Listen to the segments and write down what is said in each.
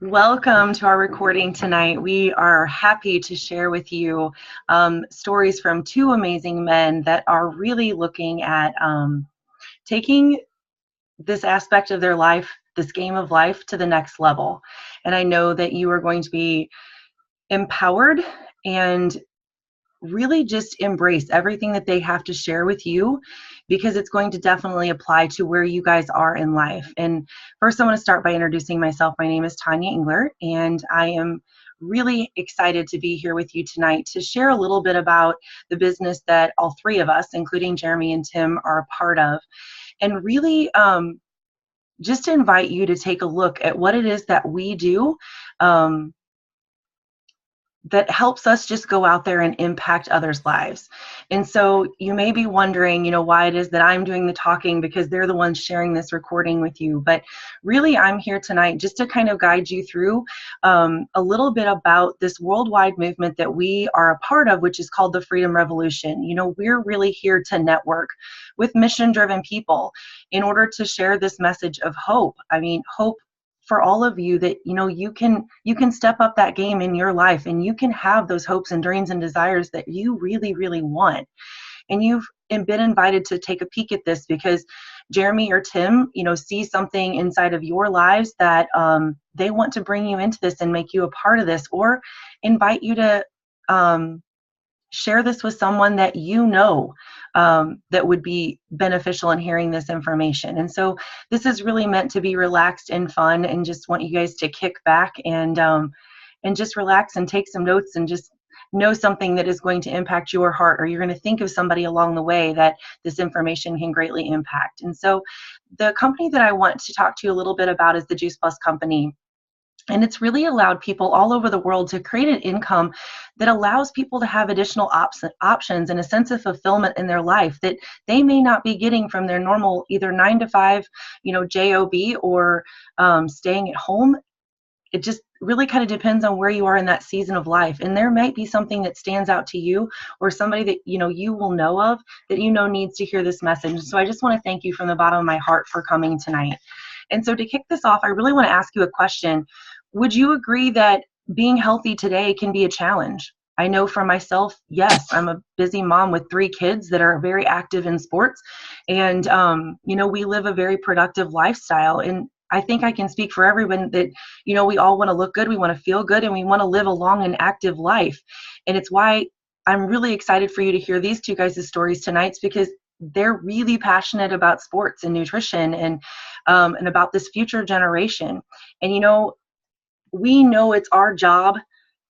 Welcome to our recording tonight. We are happy to share with you stories from two amazing men that are really looking at taking this aspect of their life, this game of life, to the next level. And I know that you are going to be empowered and really just embrace everything that they have to share with you, because it's going to definitely apply to where you guys are in life. And first, I want to start by introducing myself. My name is Tanya Engler, and I am really excited to be here with you tonight to share a little bit about the business that all three of us, including Jeremy and Tim, are a part of, and really just to invite you to take a look at what it is that we do that helps us just go out there and impact others' lives. And so you may be wondering, why it is that I'm doing the talking, because they're the ones sharing this recording with you. But really, I'm here tonight just to kind of guide you through a little bit about this worldwide movement that we are a part of, which is called the Freedom Revolution. We're really here to network with mission-driven people in order to share this message of hope. Hope for all of you, that you can step up that game in your life, and you can have those hopes and dreams and desires that you really, really want. And you've been invited to take a peek at this because Jeremy or Tim, see something inside of your lives that they want to bring you into this and make you a part of this, or invite you to share this with someone that that would be beneficial in hearing this information. And so this is really meant to be relaxed and fun, and just want you guys to kick back and just relax and take some notes, and just know something that is going to impact your heart, or you're going to think of somebody along the way that this information can greatly impact. And so the company that I want to talk to you a little bit about is the Juice Plus company. And it's really allowed people all over the world to create an income that allows people to have additional options and a sense of fulfillment in their life that they may not be getting from their normal either 9-to-5, job, or staying at home. It just really kind of depends on where you are in that season of life. And there might be something that stands out to you, or somebody that you will know of that needs to hear this message. So I just want to thank you from the bottom of my heart for coming tonight. And so to kick this off, I really want to ask you a question. Would you agree that being healthy today can be a challenge? I know for myself, yes, I'm a busy mom with 3 kids that are very active in sports. And, we live a very productive lifestyle. And I think I can speak for everyone that, we all want to look good, we want to feel good, and we want to live a long and active life. And it's why I'm really excited for you to hear these two guys' stories tonight, because they're really passionate about sports and nutrition and about this future generation. And, we know it's our job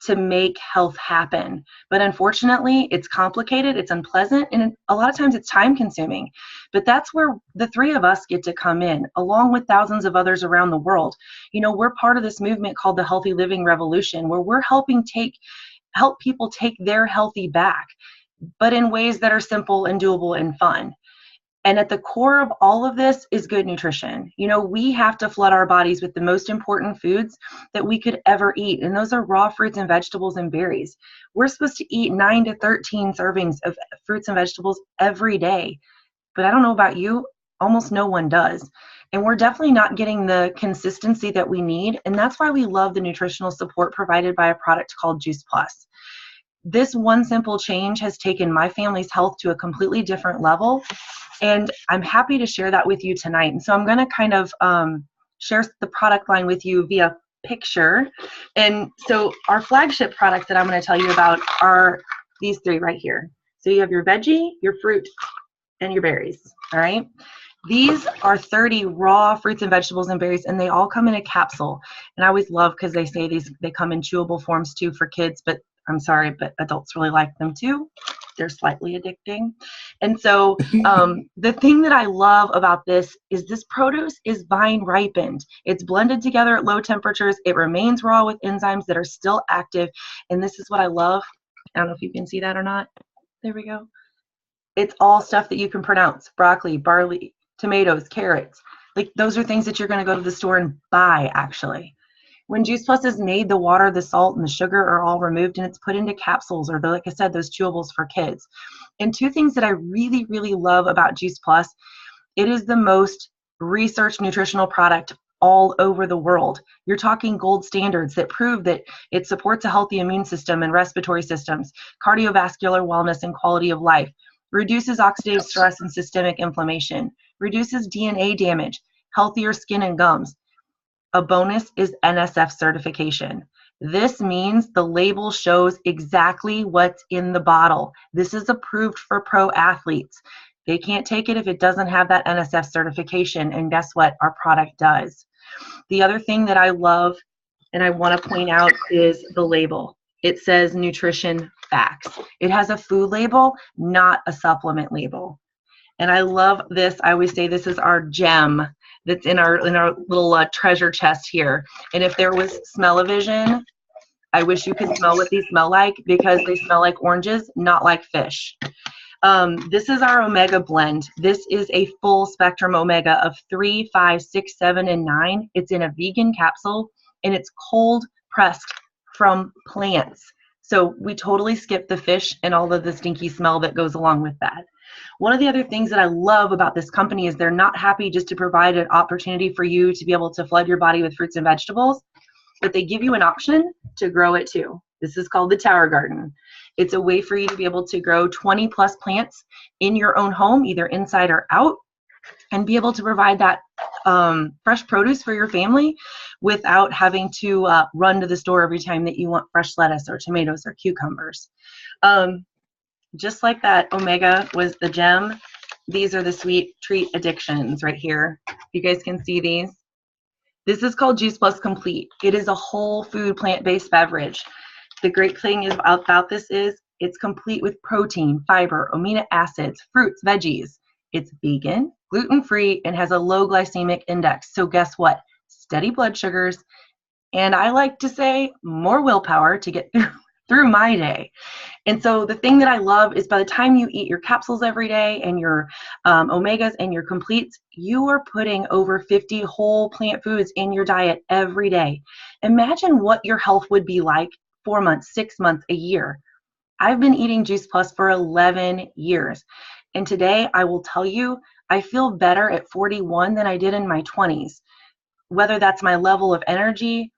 to make health happen, but unfortunately it's complicated, it's unpleasant, and a lot of times it's time consuming. But that's where the 3 of us get to come in, along with thousands of others around the world. We're part of this movement called the Healthy Living Revolution, where we're helping help people take their healthy back, but in ways that are simple and doable and fun. And at the core of all of this is good nutrition. We have to flood our bodies with the most important foods that we could ever eat. And those are raw fruits and vegetables and berries. We're supposed to eat 9 to 13 servings of fruits and vegetables every day. But I don't know about you, almost no one does. And we're definitely not getting the consistency that we need. And that's why we love the nutritional support provided by a product called Juice Plus. This one simple change has taken my family's health to a completely different level. And I'm happy to share that with you tonight. And so I'm going to kind of share the product line with you via picture. And so our flagship products that I'm going to tell you about are these 3 right here. So you have your veggie, your fruit, and your berries. All right. These are 30 raw fruits and vegetables and berries, and they all come in a capsule. And I always love, because they say they come in chewable forms too for kids, but I'm sorry, but adults really like them too. They're slightly addicting. And so the thing that I love about this is this produce is vine ripened. It's blended together at low temperatures. It remains raw with enzymes that are still active. And this is what I love. I don't know if you can see that or not. There we go. It's all stuff that you can pronounce: broccoli, barley, tomatoes, carrots. Like, those are things that you're going to go to the store and buy, actually. When Juice Plus is made, the water, the salt, and the sugar are all removed, and it's put into capsules, or like I said, those chewables for kids. And 2 things that I really, really love about Juice Plus: it is the most researched nutritional product all over the world. You're talking gold standards that prove that it supports a healthy immune system and respiratory systems, cardiovascular wellness and quality of life, reduces oxidative stress and systemic inflammation, reduces DNA damage, healthier skin and gums. A bonus is NSF certification. This means the label shows exactly what's in the bottle. This is approved for pro athletes. They can't take it if it doesn't have that NSF certification, and guess what? Our product does. The other thing that I love and I want to point out is the label. It says nutrition facts. It has a food label, not a supplement label. And I love this. I always say this is our gem that's in our little treasure chest here. And if there was smell-o-vision, I wish you could smell what these smell like, because they smell like oranges, not like fish. This is our omega blend. This is a full spectrum omega of 3, 5, 6, 7, and 9. It's in a vegan capsule, and it's cold pressed from plants. So we totally skip the fish and all of the stinky smell that goes along with that. One of the other things that I love about this company is they're not happy just to provide an opportunity for you to be able to flood your body with fruits and vegetables, but they give you an option to grow it too. This is called the Tower Garden. It's a way for you to be able to grow 20 plus plants in your own home, either inside or out, and be able to provide that fresh produce for your family without having to run to the store every time that you want fresh lettuce or tomatoes or cucumbers. Just like that omega was the gem, these are the sweet treat addictions right here. You guys can see these. This is called Juice Plus Complete. It is a whole food plant-based beverage. The great thing is about this is it's complete with protein, fiber, amino acids, fruits, veggies. It's vegan, gluten-free, and has a low glycemic index. So guess what? Steady blood sugars, and I like to say more willpower to get through my day. And so the thing that I love is by the time you eat your capsules every day and your omegas and your completes, you are putting over 50 whole plant foods in your diet every day. Imagine what your health would be like 4 months, 6 months, a year. I've been eating Juice Plus for 11 years. And today I will tell you, I feel better at 41 than I did in my 20s. Whether that's my level of energy,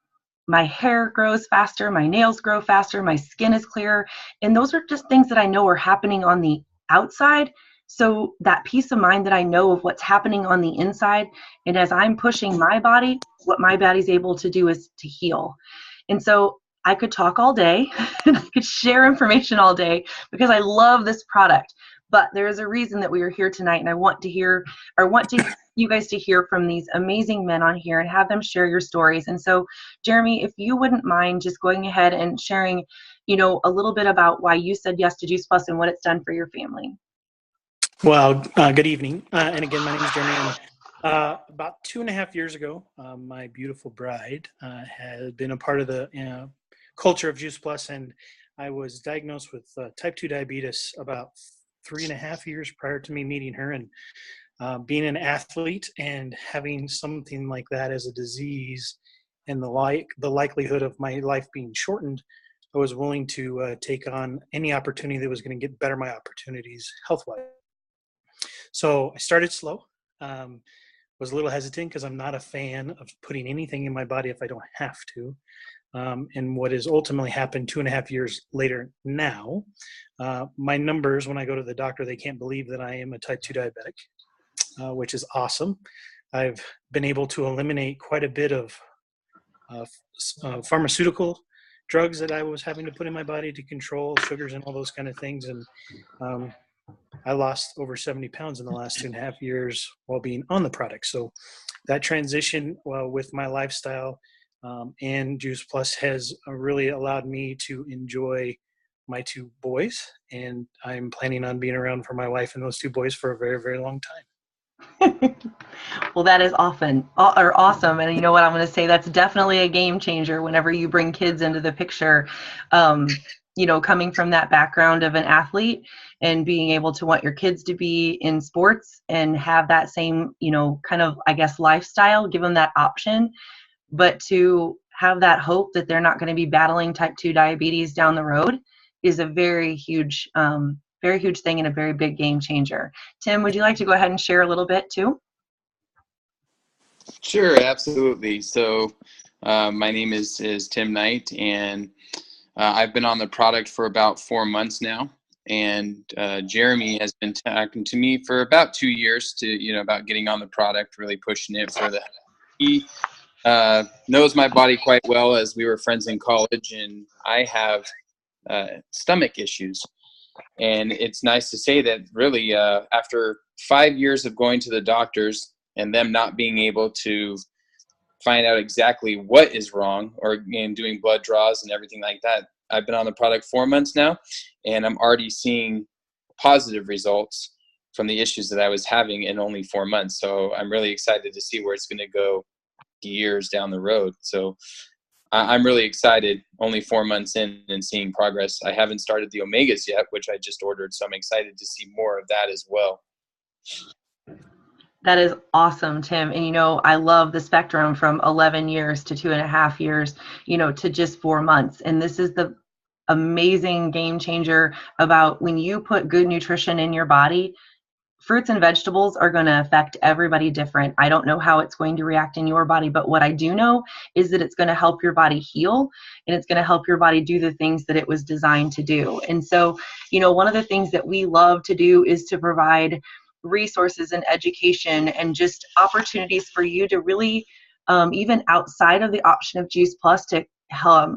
my hair grows faster, my nails grow faster, my skin is clearer. And those are just things that I know are happening on the outside. So that peace of mind that I know of what's happening on the inside, and as I'm pushing my body, what my body's able to do is to heal. And so I could talk all day and I could share information all day because I love this product. But there is a reason that we are here tonight, and I want you guys to hear from these amazing men on here and have them share your stories. And so, Jeremy, if you wouldn't mind just going ahead and sharing, a little bit about why you said yes to Juice Plus and what it's done for your family. Well, good evening. And again, my name is Jeremy. About 2.5 years ago, my beautiful bride had been a part of the culture of Juice Plus, and I was diagnosed with type 2 diabetes about 3.5 years prior to me meeting her. And being an athlete and having something like that as a disease and the likelihood of my life being shortened, I was willing to take on any opportunity that was going to better my opportunities health-wise. So I started slow. Was a little hesitant because I'm not a fan of putting anything in my body if I don't have to. And what has ultimately happened 2.5 years later now, my numbers, when I go to the doctor, they can't believe that I am a type 2 diabetic, which is awesome. I've been able to eliminate quite a bit of pharmaceutical drugs that I was having to put in my body to control sugars and all those kind of things. And I lost over 70 pounds in the last 2.5 years while being on the product. So that transition with my lifestyle and Juice Plus has really allowed me to enjoy my 2 boys. And I'm planning on being around for my wife and those 2 boys for a very, very long time. Well, that is awesome. And you know what I'm going to say? That's definitely a game changer whenever you bring kids into the picture. Coming from that background of an athlete and being able to want your kids to be in sports and have that same, kind of, I guess, lifestyle, give them that option, but to have that hope that they're not going to be battling type 2 diabetes down the road is a very huge thing and a very big game changer. Tim, would you like to go ahead and share a little bit too? Sure, absolutely. So, my name is Tim Knight, and I've been on the product for about 4 months now. And Jeremy has been talking to me for about 2 years to, about getting on the product, really pushing it for the. He knows my body quite well as we were friends in college, and I have stomach issues. And it's nice to say that really after 5 years of going to the doctors and them not being able to find out exactly what is wrong or doing blood draws and everything like that. I've been on the product 4 months now, and I'm already seeing positive results from the issues that I was having in only 4 months. So I'm really excited to see where it's going to go years down the road. So I'm really excited only 4 months in and seeing progress. I haven't started the Omegas yet, which I just ordered. So I'm excited to see more of that as well. That is awesome, Tim. And I love the spectrum from 11 years to 2.5 years, to just 4 months. And this is the amazing game changer about when you put good nutrition in your body. Fruits and vegetables are going to affect everybody different. I don't know how it's going to react in your body, but what I do know is that it's going to help your body heal, and it's going to help your body do the things that it was designed to do. And so, one of the things that we love to do is to provide resources and education and just opportunities for you to really, even outside of the option of Juice Plus, to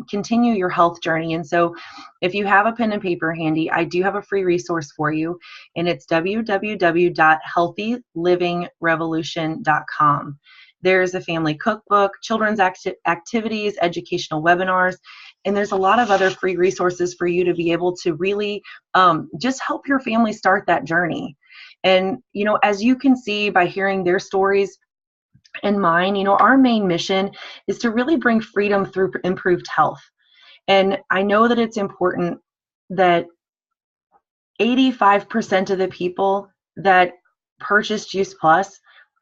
continue your health journey. And so if you have a pen and paper handy, I do have a free resource for you, and it's www.healthylivingrevolution.com. There's a family cookbook, children's activities, educational webinars, and there's a lot of other free resources for you to be able to really just help your family start that journey. And, as you can see by hearing their stories and mine, our main mission is to really bring freedom through improved health. And I know that it's important that 85% of the people that purchase Juice Plus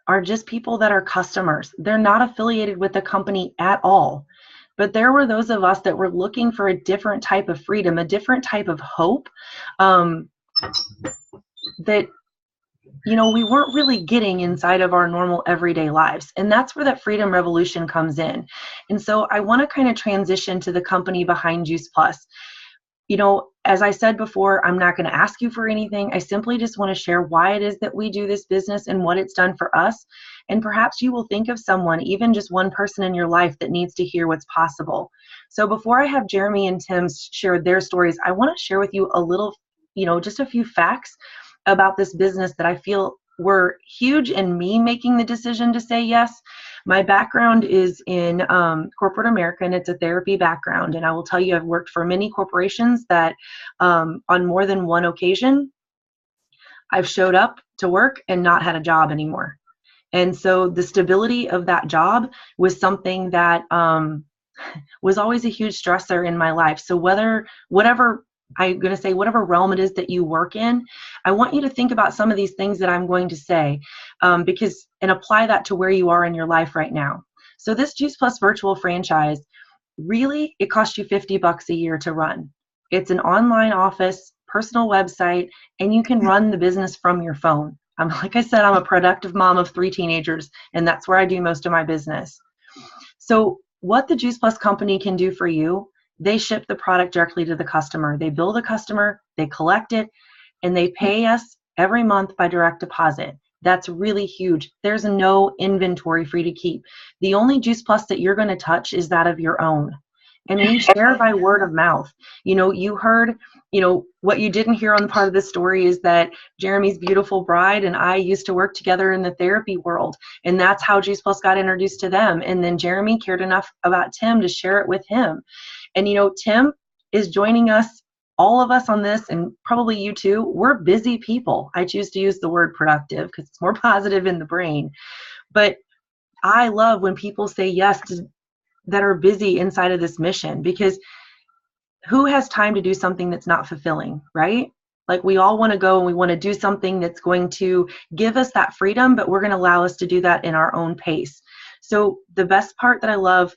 are just people that are customers. They're not affiliated with the company at all. But there were those of us that were looking for a different type of freedom, a different type of hope, that we weren't really getting inside of our normal everyday lives. And that's where that freedom revolution comes in. And so I want to kind of transition to the company behind Juice Plus. As I said before, I'm not going to ask you for anything. I simply just want to share why it is that we do this business and what it's done for us. And perhaps you will think of someone, even just one person in your life, that needs to hear what's possible. So before I have Jeremy and Tim share their stories, I want to share with you a little, just a few facts about this business that I feel were huge in me making the decision to say yes. My background is in corporate America, and it's a therapy background. And I will tell you, I've worked for many corporations that on more than one occasion, I've showed up to work and not had a job anymore. And so the stability of that job was something that was always a huge stressor in my life. So whatever realm it is that you work in, I want you to think about some of these things that I'm going to say, and apply that to where you are in your life right now. So this Juice Plus virtual franchise, really, it costs you $50 a year to run. It's an online office, personal website, and you can run the business from your phone. Like I said, I'm a productive mom of 3 teenagers, and that's where I do most of my business. So what the Juice Plus company can do for you, they ship the product directly to the customer. They bill the customer, they collect it, and they pay us every month by direct deposit. That's really huge. There's no inventory for you to keep. The only Juice Plus that you're going to touch is that of your own. And we share by word of mouth. You heard, what you didn't hear on the part of this story is that Jeremy's beautiful bride and I used to work together in the therapy world. And that's how Juice Plus got introduced to them. And then Jeremy cared enough about Tim to share it with him. And, Tim is joining us, all of us on this, and probably you too. We're busy people. I choose to use the word productive because it's more positive in the brain. But I love when people say yes that are busy inside of this mission, because who has time to do something that's not fulfilling, right? Like, we all want to go and we want to do something that's going to give us that freedom, but we're going to allow us to do that in our own pace. So the best part that I love,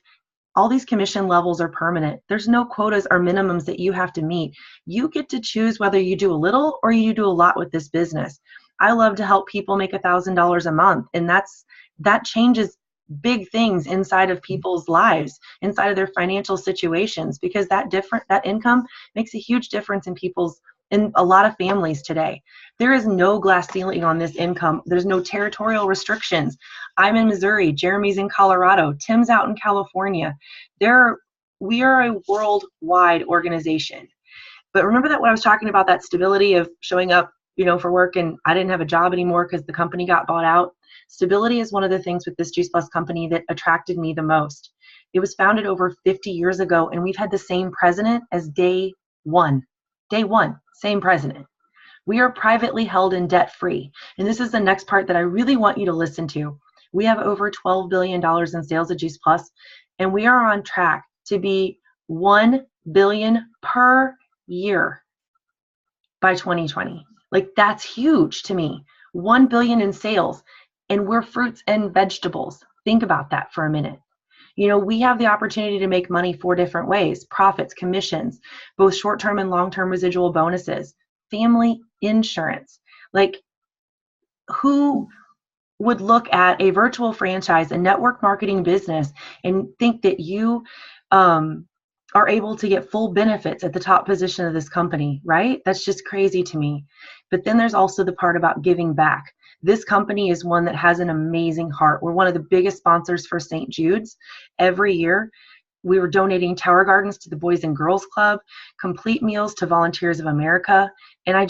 all these commission levels are permanent. There's no quotas or minimums that you have to meet. You get to choose whether you do a little or you do a lot with this business. I love to help people make $1,000 a month, and that changes big things inside of people's lives, inside of their financial situations, because that income makes a huge difference in a lot of families today. There is no glass ceiling on this income. There's no territorial restrictions. I'm in Missouri, Jeremy's in Colorado, Tim's out in California. We are a worldwide organization. But remember that when I was talking about that stability of showing up, for work, and I didn't have a job anymore because the company got bought out. Stability is one of the things with this Juice Plus company that attracted me the most. It was founded over 50 years ago, and we've had the same president as day one. Day one, same president. We are privately held and debt free. And this is the next part that I really want you to listen to. We have over $12 billion in sales at Juice Plus, and we are on track to be $1 billion per year by 2020. Like, that's huge to me. 1 billion in sales, and we're fruits and vegetables. Think about that for a minute. We have the opportunity to make money 4 different ways: profits, commissions, both short-term and long-term residual bonuses, family insurance. Like, who would look at a virtual franchise, a network marketing business, and think that you are able to get full benefits at the top position of this company, right? That's just crazy to me. But then there's also the part about giving back. This company is one that has an amazing heart. We're one of the biggest sponsors for St. Jude's. Every year, we were donating Tower Gardens to the Boys and Girls Club, complete meals to Volunteers of America. And I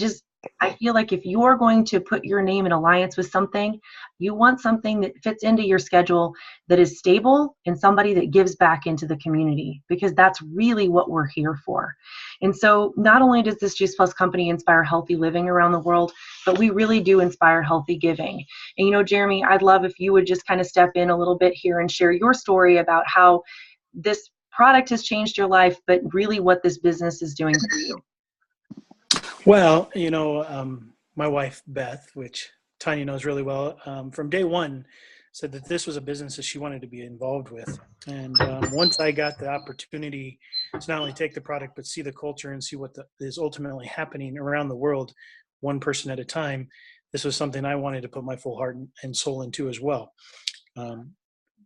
feel like if you are going to put your name in alliance with something, you want something that fits into your schedule, that is stable, and somebody that gives back into the community, because that's really what we're here for. And so not only does this Juice Plus company inspire healthy living around the world, but we really do inspire healthy giving. And Jeremy, I'd love if you would just kind of step in a little bit here and share your story about how this product has changed your life, but really what this business is doing for you. Well, my wife, Beth, which Tanya knows really well, from day one said that this was a business that she wanted to be involved with. And once I got the opportunity to not only take the product, but see the culture and see what is ultimately happening around the world, one person at a time, this was something I wanted to put my full heart and soul into as well.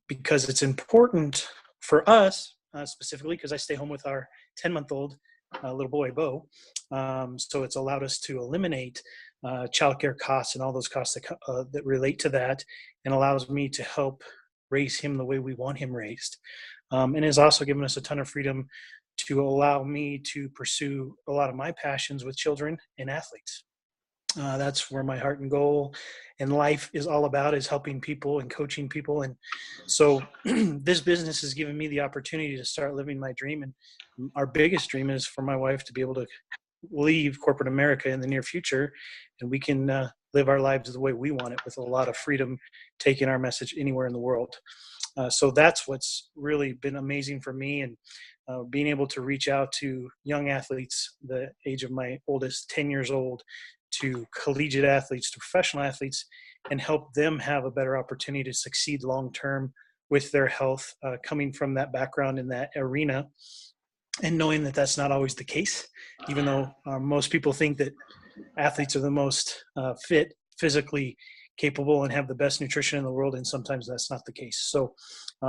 Because it's important for us, specifically because I stay home with our 10-month-old little boy, Bo. So it's allowed us to eliminate childcare costs and all those costs that relate to that, and allows me to help raise him the way we want him raised. And has also given us a ton of freedom to allow me to pursue a lot of my passions with children and athletes. That's where my heart and goal in life is all about, is helping people and coaching people. And so this business has given me the opportunity to start living my dream. And our biggest dream is for my wife to be able to leave corporate America in the near future, and we can live our lives the way we want it, with a lot of freedom, taking our message anywhere in the world. So that's what's really been amazing for me, and being able to reach out to young athletes, the age of my oldest, 10 years old, to collegiate athletes, to professional athletes, and help them have a better opportunity to succeed long-term with their health, coming from that background in that arena, and knowing that that's not always the case, even though most people think that athletes are the most fit, physically capable, and have the best nutrition in the world, and sometimes that's not the case. So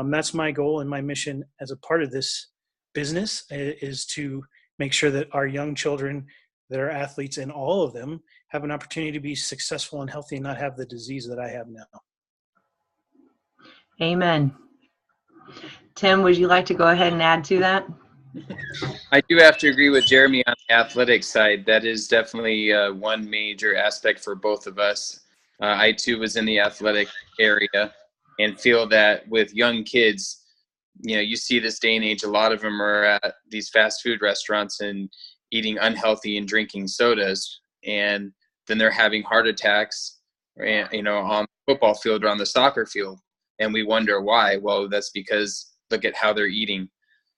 that's my goal and my mission as a part of this business, is to make sure that our young children that are athletes, and all of them, have an opportunity to be successful and healthy and not have the disease that I have now. Amen. Tim, would you like to go ahead and add to that? I do have to agree with Jeremy on the athletic side. That is definitely one major aspect for both of us. I too was in the athletic area, and feel that with young kids, you see this day and age, a lot of them are at these fast food restaurants and eating unhealthy and drinking sodas, and then they're having heart attacks, on the football field or on the soccer field, and we wonder why. Well, that's because look at how they're eating.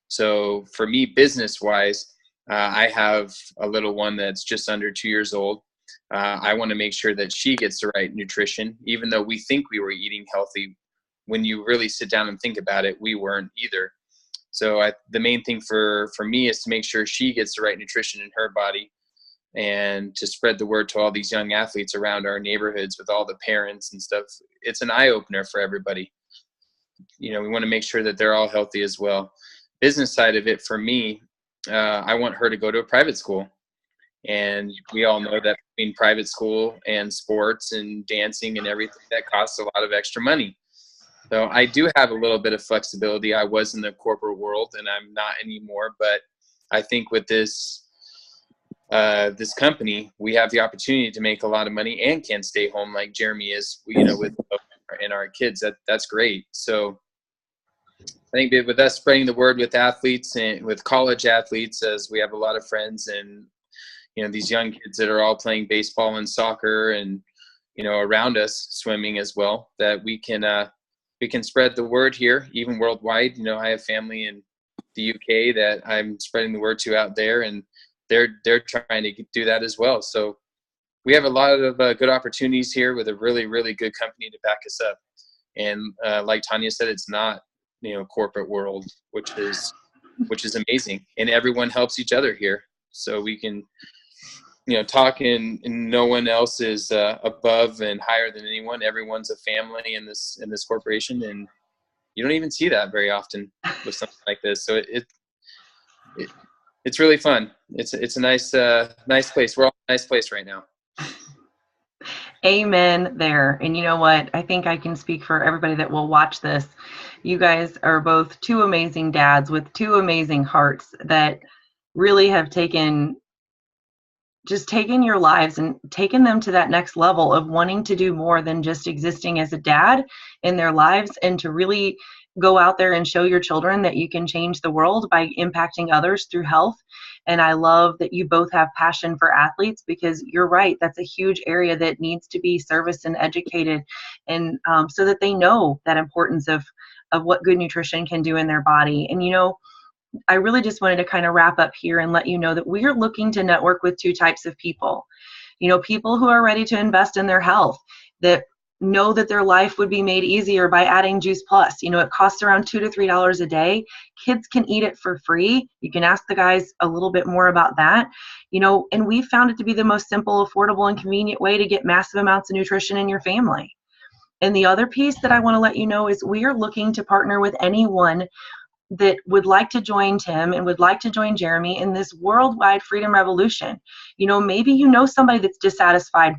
So for me, business-wise, I have a little one that's just under 2 years old. I want to make sure that she gets the right nutrition, even though we think we were eating healthy. When you really sit down and think about it, we weren't either. So the main thing for me is to make sure she gets the right nutrition in her body, and to spread the word to all these young athletes around our neighborhoods with all the parents and stuff. It's an eye-opener for everybody. we want to make sure that they're all healthy as well. Business side of it for me, I want her to go to a private school. And we all know that between private school and sports and dancing and everything, that costs a lot of extra money. So I do have a little bit of flexibility. I was in the corporate world and I'm not anymore, but I think with this company, we have the opportunity to make a lot of money and can stay home like Jeremy is, with and our kids. That's great. So I think that with us spreading the word with athletes and with college athletes, as we have a lot of friends and, these young kids that are all playing baseball and soccer and, around us swimming as well, that we can spread the word here, even worldwide. I have family in the UK that I'm spreading the word to out there, and they're trying to do that as well. So we have a lot of good opportunities here with a really, really good company to back us up. And like Tanya said, it's not, corporate world, which is amazing. And everyone helps each other here. So we can, talk and no one else is above and higher than anyone. Everyone's a family in this corporation. And you don't even see that very often with something like this. So it's really fun. It's a nice place. We're all in a nice place right now. Amen there. And you know what? I think I can speak for everybody that will watch this. You guys are both two amazing dads with two amazing hearts that really have taken your lives and taken them to that next level of wanting to do more than just existing as a dad in their lives, and to really go out there and show your children that you can change the world by impacting others through health. And I love that you both have passion for athletes, because you're right, that's a huge area that needs to be serviced and educated, and so that they know that importance of what good nutrition can do in their body. And I really just wanted to kind of wrap up here and let you know that we are looking to network with two types of people. People who are ready to invest in their health, that know that their life would be made easier by adding Juice Plus. It costs around $2 to $3 a day. Kids can eat it for free. You can ask the guys a little bit more about that. And we found it to be the most simple, affordable, and convenient way to get massive amounts of nutrition in your family. And the other piece that I want to let you know is we are looking to partner with anyone that would like to join Tim and would like to join Jeremy in this worldwide freedom revolution. Maybe somebody that's dissatisfied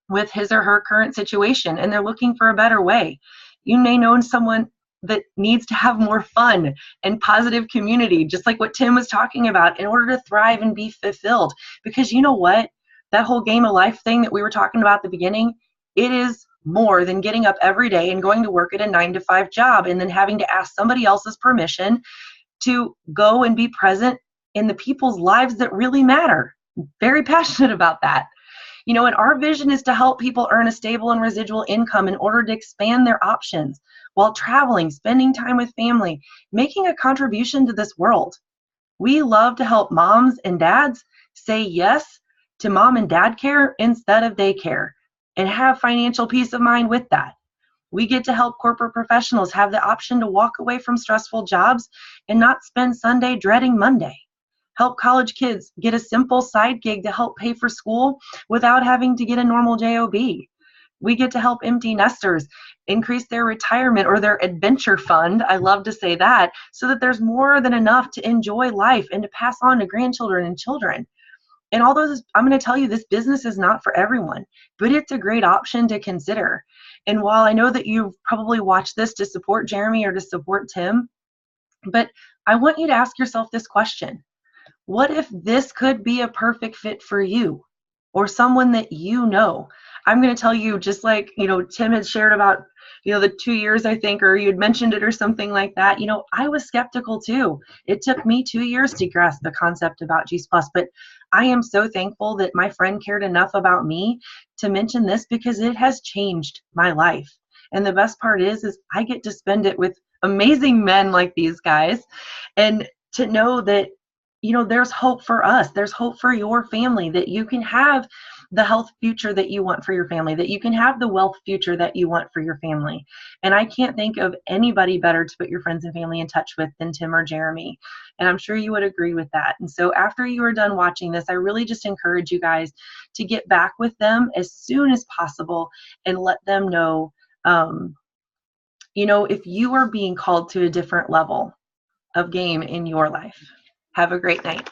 with his or her current situation and they're looking for a better way. You may know someone that needs to have more fun and positive community, just like what Tim was talking about, in order to thrive and be fulfilled. Because you know what? That whole game of life thing that we were talking about at the beginning, it is more than getting up every day and going to work at a 9-to-5 job and then having to ask somebody else's permission to go and be present in the people's lives that really matter. Very passionate about that. And our vision is to help people earn a stable and residual income in order to expand their options while traveling, spending time with family, making a contribution to this world. We love to help moms and dads say yes to mom and dad care instead of daycare, and have financial peace of mind with that. We get to help corporate professionals have the option to walk away from stressful jobs and not spend Sunday dreading Monday. Help college kids get a simple side gig to help pay for school without having to get a normal job. We get to help empty nesters increase their retirement or their adventure fund, I love to say that, so that there's more than enough to enjoy life and to pass on to grandchildren and children. And all those, I'm going to tell you, this business is not for everyone, but it's a great option to consider. And while I know that you've probably watched this to support Jeremy or to support Tim, but I want you to ask yourself this question. What if this could be a perfect fit for you or someone that you know? I'm going to tell you, just like, Tim had shared about, the 2 years, I think, or you had mentioned it or something like that. I was skeptical too. It took me 2 years to grasp the concept about Juice Plus, but I am so thankful that my friend cared enough about me to mention this, because it has changed my life. And the best part is I get to spend it with amazing men like these guys, and to know that, there's hope for us. There's hope for your family, that you can have the health future that you want for your family, that you can have the wealth future that you want for your family. And I can't think of anybody better to put your friends and family in touch with than Tim or Jeremy. And I'm sure you would agree with that. And so after you are done watching this, I really just encourage you guys to get back with them as soon as possible and let them know, if you are being called to a different level of game in your life. Have a great night.